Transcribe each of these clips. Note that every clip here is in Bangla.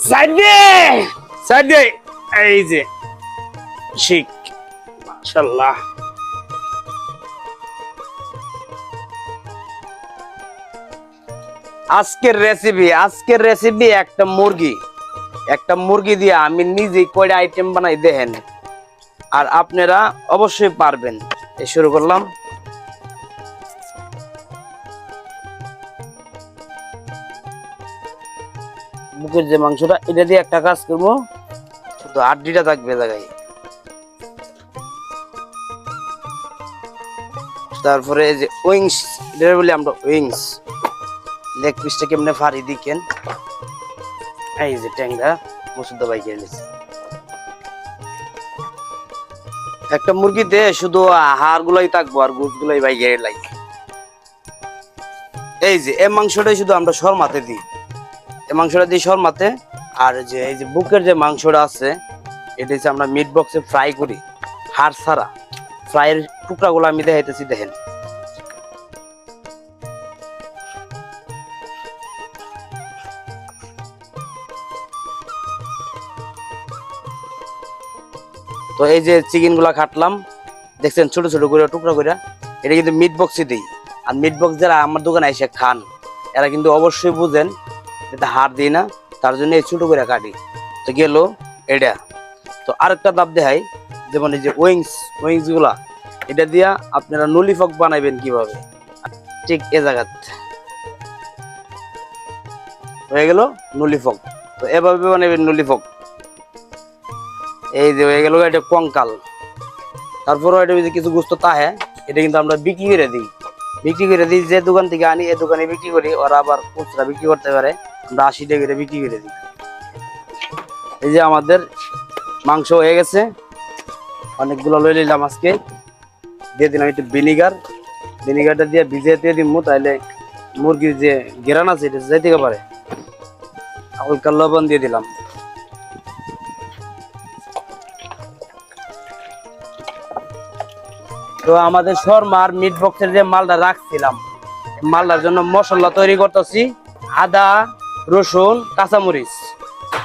সাইডে সাইডে এই যে শিক মাশাআল্লাহ। আজকের রেসিপি একটা মুরগি দিয়ে আমি নিজে কয়টা আইটেম বানাই দেখেন, আর আপনারা অবশ্যই পারবেন। এই শুরু করলাম। বুকের যে মাংসটা, এটা দিয়ে একটা কাজ করবো, শুধু হাড্ডিটা থাকবে জায়গায়। তারপরে এই যে উইংস, এটা বলি আমরা উইংস, লেগ পিসটা কেমনে ফাড়ি দিকেন। এই যে ট্যাংরা মসুদ বাইকে এনেছি। একটা মুরগিতে শুধু হাড় গুলাই থাকবো আর গুজ গুলাই বাইকে লাগে। এই যে এই মাংসটাই শুধু আমরা শর্মাতে দিই, এই মাংসটা দিই শর্মাতে। আর যে এই যে বুকের যে মাংসটা আছে, এটা হচ্ছে আমরা মিট বক্সে ফ্রাই করি, হাড় ছাড়া ফ্রাইয়ের টুকরাগুলো আমি দেখাইতেছি দেখেন। তো এই যে চিকেন গুলা কাটলাম দেখছেন, ছোট ছোট করে টুকরা করে, এটা কিন্তু মিট বক্সে দিই। আর মিট বক্স যারা আমার দোকানে এসে খান, এরা কিন্তু অবশ্যই বুঝেন এটা হাড় দিই না, তার জন্য এই ছোট করে কাটি। তো গেল এটা। তো আরেকটা দাব দেখাই, যেমন এই যে উইংস গুলা, এটা দিয়া আপনারা নলিফক বানাইবেন কিভাবে, ঠিক এ জায়গাত হয়ে গেল নলিফক। তো এভাবে বানাইবেন নলিফক। এই যে হয়ে গেল এটা কঙ্কাল। তারপরও এটা কিছু গুস্ত তাহে, এটা কিন্তু আমরা বিক্রি করে দিই, যে দোকান থেকে আনি এই দোকানে বিক্রি করি, ওরা আবার খুচরা বিক্রি করতে পারে, আমরা 80 টাকা করে বিক্রি করে দিই। এই যে আমাদের মাংস হয়ে গেছে, অনেকগুলো লই নিলাম আজকে। দিয়ে দিলাম একটু ভিনিগারটা দিয়ে ভিজিয়ে দিয়ে দিব, তাহলে মুরগির যে ঘেরান আছে এটা যাইতে পারে। হালকা লবণ দিয়ে দিলাম। তো আমাদের শর্মার মিট বক্সের যে মালটা রাখছিলাম, মালটার জন্য মশলা তৈরি করতেছি। আদা, রসুন, কাঁচামরিচ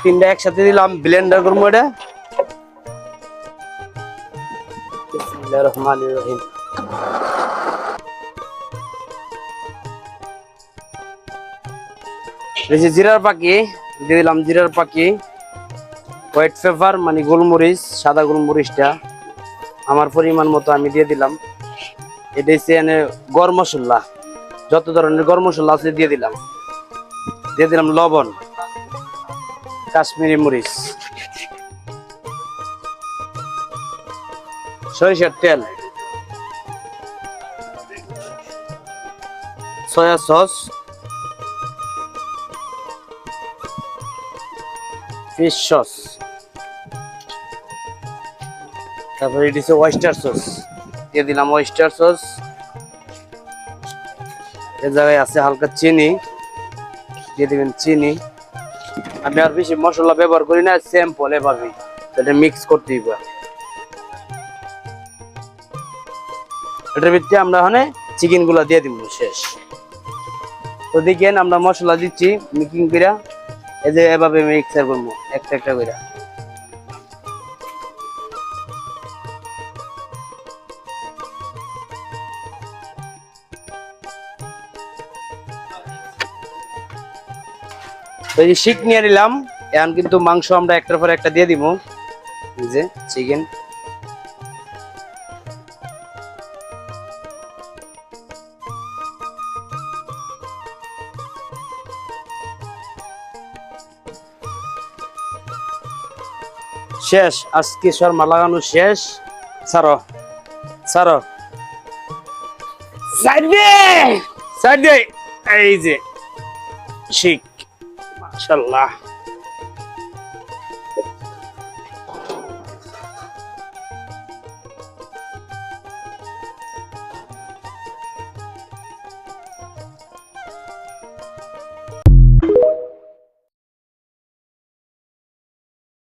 তিনটা একসাথে দিলাম, ব্লেন্ডার করবো এটা। বিসমিল্লাহির রহমানির রহিম। এই যে জিরার পাখি দিয়ে দিলাম, হোয়াইট পেপার মানে গোলমরিচ, সাদা গোলমরিচটা আমার পরিমাণ মতো আমি দিয়ে দিলাম। এটা হচ্ছে এনে গরম মশলা, যত ধরনের গরম মশলা আছে দিয়ে দিলাম। লবণ, কাশ্মীরি মরিচ, সরিষার তেল, সয়া সস, ফিশ সস, তারপরে এটি হচ্ছে ওয়েস্টার সস, দিয়ে দিলাম ওয়েস্টার সস। এ জায়গায় আছে হালকা চিনি, দিয়ে দিবেন চিনি। আমি আর বেশি মশলা ব্যবহার করি না, স্যাম্পল এভাবেই এটা মিক্স করতে দিব। এটার ভিতরে আমরা ওখানে চিকেন গুলা দিয়ে দিব শেষ। তো দেখেন আমরা মশলা দিচ্ছি মিক্সিং করে, এই যে এভাবে মিক্সার করবো একটা একটা করে। এই যে শিক নিয়ে নিলাম, এখন কিন্তু মাংস আমরা একটার পর একটা দিয়ে দিব। এই যে চিকেন, শেষ। আজকে শর্মা লাগানো শেষ। সারো সাইডে এই যে শিক মাশাআল্লাহ।